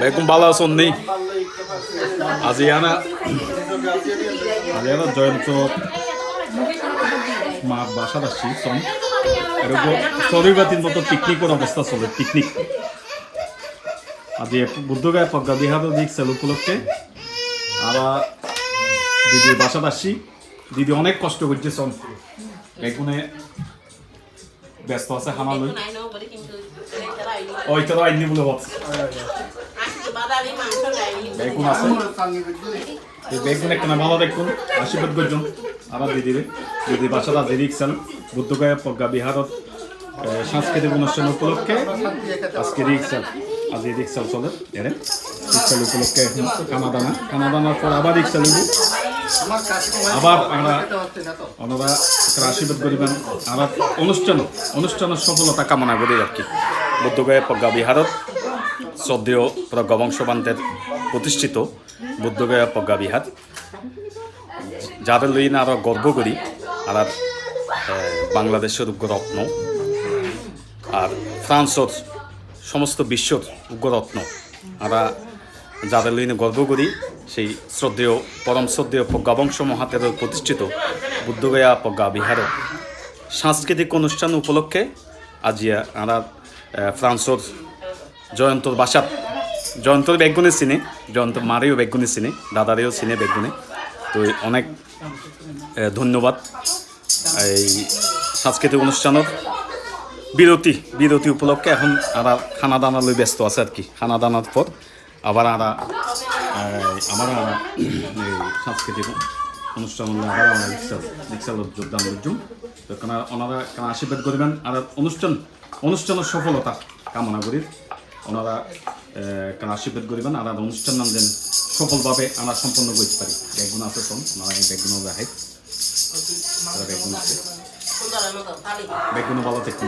বেগুন ভালো আছেন নেই আজিয়ানা জয়ন্ত মা বাসা আসছি সন এরকম শরীরবাতির মতো পিকনিকের অবস্থা চলে পিকনিক আজ বুদ্ধগায় প্রজ্ঞা বিহার দিক সেল উপলক্ষে আবার দিদির বাসাত আসছি দিদি অনেক কষ্ট করছে সন বেগুনে ব্যস্ত আছে হানা লই ওই তো আইনি বলে বলছে বেগুন আছে বেগুন একটা ভালো দেখুন আশীর্বাদ করছেন আবার দিদি বাসাটা যে রিক্সাল বুদ্ধগয়া প্রজ্ঞা বিহারত সাংস্কৃতিক অনুষ্ঠান উপলক্ষে আজকে রিক্সাল আজ এই রিক্সাল চলে এরে রিক্সাল উপলক্ষে খানা দানার পর আবার রিক্সা নেব আবার ওনারা আশীর্বাদ করিবেন আবার অনুষ্ঠানের সফলতা কামনা করি আর কি বুদ্ধগয়া প্রজ্ঞা বিহারত শ্রদ্ধেয় প্রজ্ঞা বংশবান্তের প্রতিষ্ঠিত বুদ্ধগয়া প্রজ্ঞা বিহার যাদের লইন আরো গর্ব করি আর বাংলাদেশের উগ্ররত্ন আর ফ্রান্সর সমস্ত বিশ্বর উগ্ররত্ন আমরা যাদের লইনে গর্ব করি সেই শ্রদ্ধেয় পরম শ্রদ্ধেয় প্রজ্ঞা বংশ মহাতের প্রতিষ্ঠিত বুদ্ধগয়া প্রজ্ঞা বিহার সাংস্কৃতিক অনুষ্ঠান উপলক্ষে আজিয়া আমরা ফ্রান্সর জয়ন্তর বাসাত জয়ন্তর বেগুনে চিনে জয়ন্তর মারেও বেগুনে চিনে দাদারেও চিনে বেগুনে তো অনেক ধন্যবাদ এই সাংস্কৃতিক অনুষ্ঠানের বিরতি উপলক্ষে এখন আমরা খানা দানা লই ব্যস্ত আছে আর কি খানা দানার পর আবার আমরা সাংস্কৃতিক অনুষ্ঠান আবার আমরা রিক্সাল যোগদান করছুম তো ওনারা আশীর্বাদ করবেন আর অনুষ্ঠানের সফলতা কামনা করি ওনারা আশীর্বাদ করবেন আর অনুষ্ঠান নাম যেন সফলভাবে আমরা সম্পন্ন করতে পারি বেগুন আছে শোন ওনারা এই বেগুনও দেখাই বেগুন আছে বেগুনও ভালো দেখতে